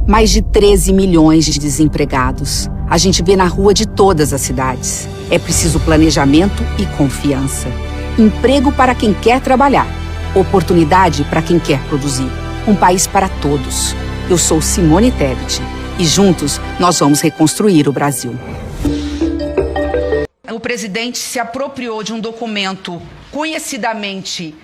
Mais de 13 milhões de desempregados. A gente vê na rua de todas as cidades. É preciso planejamento e confiança. Emprego para quem quer trabalhar. Oportunidade para quem quer produzir. Um país para todos. Eu sou Simone Tebet. E juntos nós vamos reconstruir o Brasil. O presidente se apropriou de um documento conhecidamente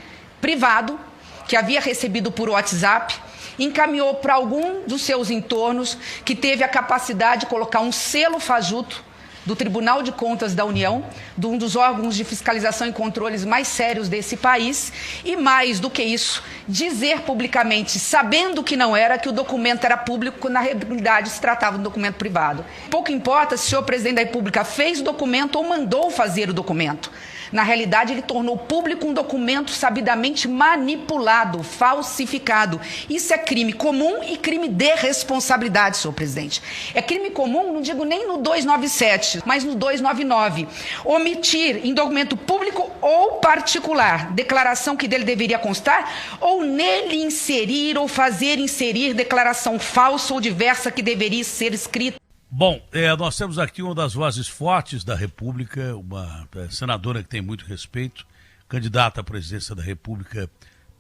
privado, que havia recebido por WhatsApp, encaminhou para algum dos seus entornos, que teve a capacidade de colocar um selo fajuto do Tribunal de Contas da União, de um dos órgãos de fiscalização e controles mais sérios desse país, e mais do que isso, dizer publicamente, sabendo que não era, que o documento era público, quando na realidade se tratava de um documento privado. Pouco importa se o senhor presidente da República fez o documento ou mandou fazer o documento. Na realidade, ele tornou público um documento sabidamente manipulado, falsificado. Isso é crime comum e crime de responsabilidade, senhor presidente. É crime comum, não digo nem no 297, mas no 299. Omitir em documento público ou particular declaração que dele deveria constar, ou nele inserir ou fazer inserir declaração falsa ou diversa que deveria ser escrita. Bom, nós temos aqui uma das vozes fortes da República, uma senadora que tem muito respeito, candidata à presidência da República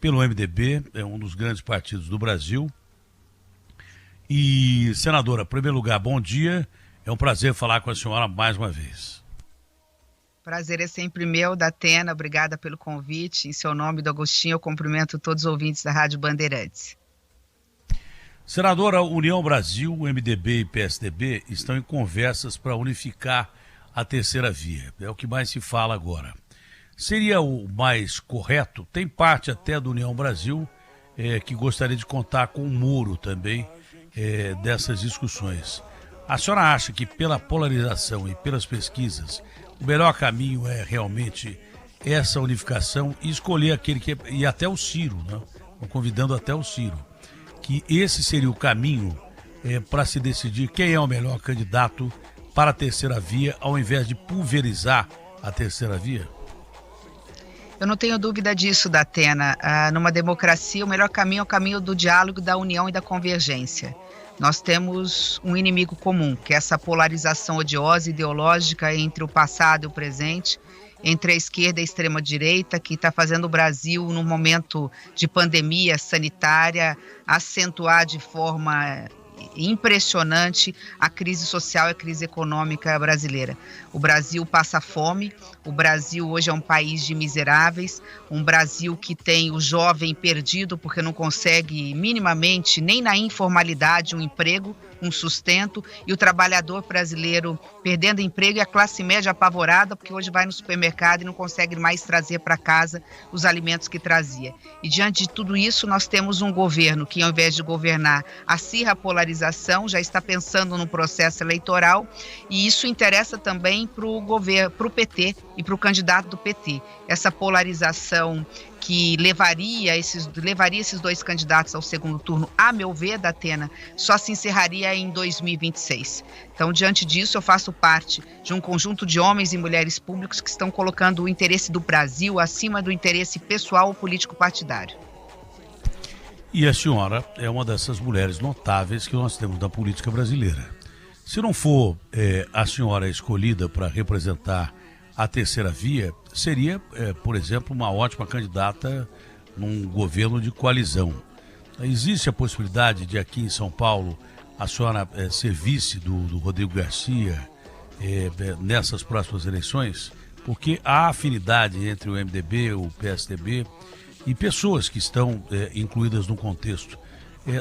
pelo MDB, é um dos grandes partidos do Brasil. E, senadora, em primeiro lugar, bom dia, é um prazer falar com a senhora mais uma vez. Prazer é sempre meu, da Atena, obrigada pelo convite. Em seu nome, do Agostinho, eu cumprimento todos os ouvintes da Rádio Bandeirantes. Senadora, União Brasil, MDB e PSDB estão em conversas para unificar a terceira via. É o que mais se fala agora. Seria o mais correto, tem parte até do União Brasil que gostaria de contar com o Moro também dessas discussões. A senhora acha que pela polarização e pelas pesquisas, o melhor caminho é realmente essa unificação e escolher aquele que... E até o Ciro, né? Estão convidando até o Ciro. Que esse seria o caminho para se decidir quem é o melhor candidato para a terceira via, ao invés de pulverizar a terceira via? Eu não tenho dúvida disso, Datena. Numa democracia, o melhor caminho é o caminho do diálogo, da união e da convergência. Nós temos um inimigo comum, que é essa polarização odiosa, ideológica entre o passado e o presente, entre a esquerda e a extrema-direita, que está fazendo o Brasil, num momento de pandemia sanitária, acentuar de forma impressionante a crise social e a crise econômica brasileira. O Brasil passa fome, o Brasil hoje é um país de miseráveis, um Brasil que tem o jovem perdido porque não consegue minimamente, nem na informalidade, um emprego, um sustento, e o trabalhador brasileiro perdendo emprego e a classe média apavorada porque hoje vai no supermercado e não consegue mais trazer para casa os alimentos que trazia. E diante de tudo isso, nós temos um governo que, ao invés de governar, acirra a polarização, já está pensando no processo eleitoral, e isso interessa também para o governo, para o PT e para o candidato do PT. Essa polarização que levaria esses dois candidatos ao segundo turno, a meu ver, Datena, só se encerraria em 2026. Então, diante disso, eu faço parte de um conjunto de homens e mulheres públicos que estão colocando o interesse do Brasil acima do interesse pessoal ou político partidário. E a senhora é uma dessas mulheres notáveis que nós temos na política brasileira. Se não for a senhora escolhida para representar a terceira via, seria, por exemplo, uma ótima candidata num governo de coalizão. Existe a possibilidade de aqui em São Paulo a senhora ser vice do Rodrigo Garcia nessas próximas eleições? Porque há afinidade entre o MDB, o PSDB e pessoas que estão incluídas no contexto.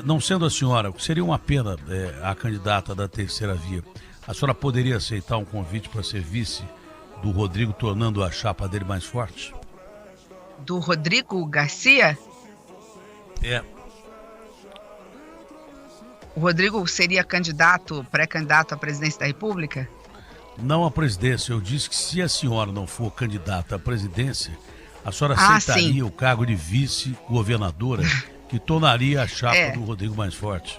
Não sendo a senhora, seria uma pena a candidata da terceira via. A senhora poderia aceitar um convite para ser vice do Rodrigo, tornando a chapa dele mais forte? Do Rodrigo Garcia? O Rodrigo seria pré-candidato à presidência da República? Não à presidência. Eu disse que se a senhora não for candidata à presidência, a senhora aceitaria o cargo de vice-governadora, que tornaria a chapa do Rodrigo mais forte.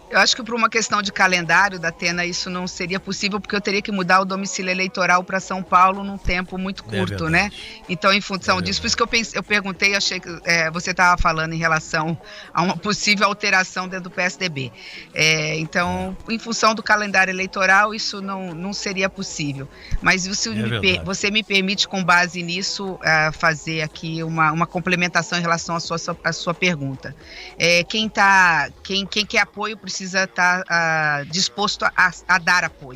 Eu acho que por uma questão de calendário, Datena, isso não seria possível, porque eu teria que mudar o domicílio eleitoral para São Paulo num tempo muito curto, né? Então, em função disso, por isso que eu perguntei, achei que você estava falando em relação a uma possível alteração dentro do PSDB. Então, em função do calendário eleitoral, isso não seria possível. Mas você me permite, com base nisso, fazer aqui uma complementação em relação à sua pergunta. Quem quer apoio precisa estar disposto a dar apoio.